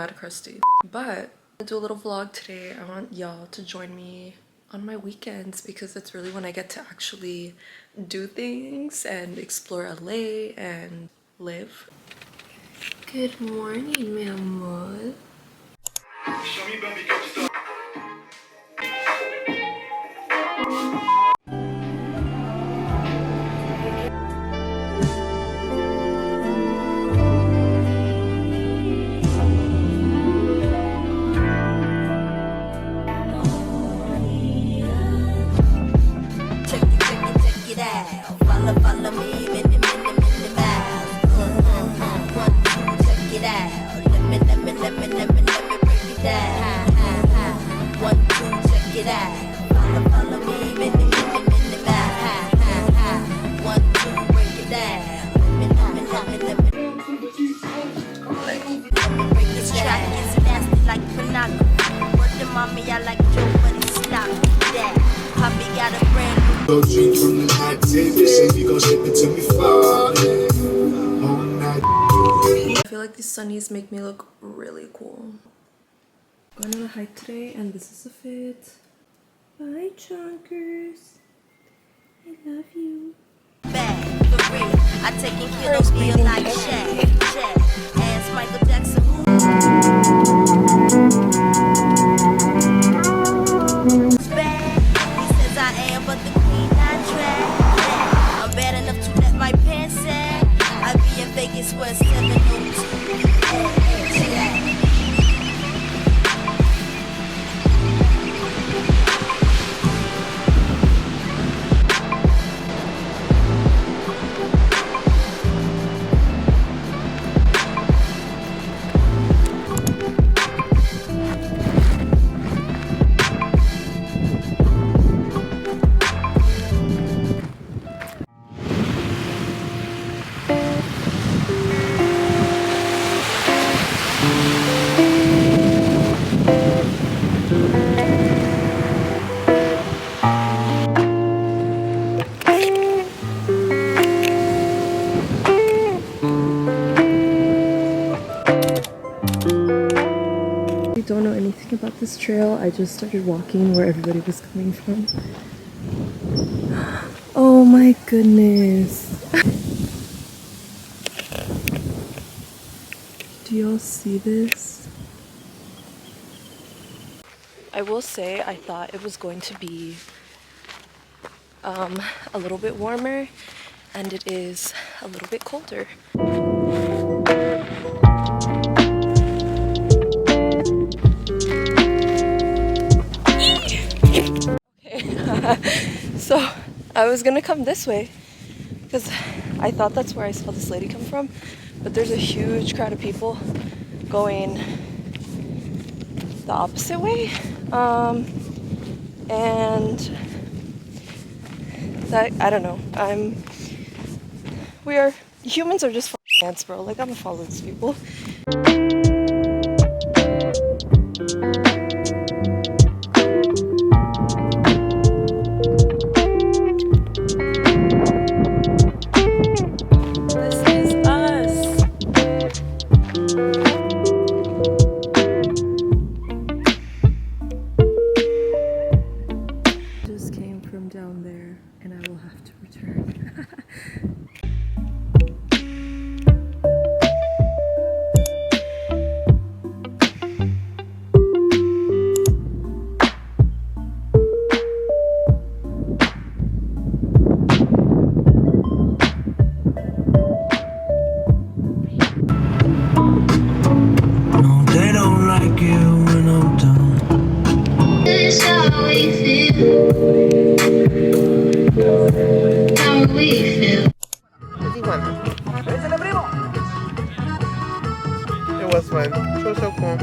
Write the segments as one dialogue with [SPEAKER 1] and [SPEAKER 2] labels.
[SPEAKER 1] mad crusty. But I'm gonna do a little vlog today. I want y'all to join me on my weekends because that's really when I get to actually do things and explore LA and live. Good morning, mi amor.
[SPEAKER 2] Go drink from the hot tips and you gon' ship it to me falling.
[SPEAKER 1] I feel like these sunnies make me look really cool. Going on a hike today and this is the fit. Bye chunkers. I love you.
[SPEAKER 3] I taking kilos feel like Shaq. Ask Michael Jackson. He says I am, but the queen not track. I'm bad enough to let my pants sag. I be in Vegas where 702.
[SPEAKER 1] I don't know anything about this trail. I just started walking where everybody was coming from. Oh my goodness. Do y'all see this? I will say I thought it was going to be a little bit warmer, and it is a little bit colder. So I was gonna come this way because I thought that's where I saw this lady come from, but there's a huge crowd of people going the opposite way, and that, I don't know, humans are just ants, bro. Like, I'm gonna follow these people. Down there, and I will have to return.
[SPEAKER 2] No, they don't like it when I'm done.
[SPEAKER 4] This is how we feel. How we feel.
[SPEAKER 5] It was fun. So cool.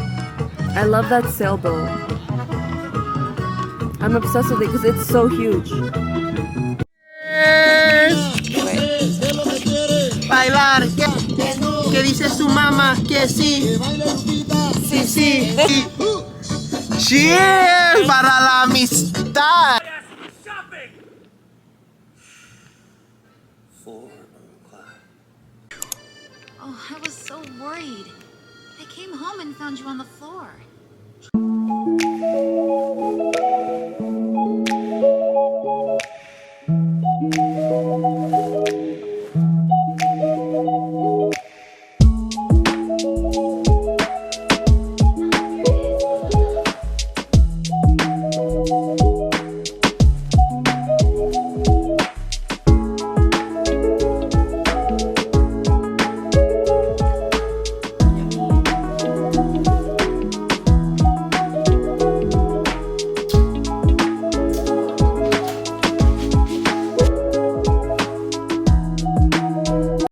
[SPEAKER 1] I love that sailboat. I'm obsessed with it because it's so huge.
[SPEAKER 5] Bailar. ¿Qué dice su mamá? Que sí. Sí, sí. Cheers para la amistad.
[SPEAKER 3] Oh, I was so worried.
[SPEAKER 6] I came home and found you on the floor.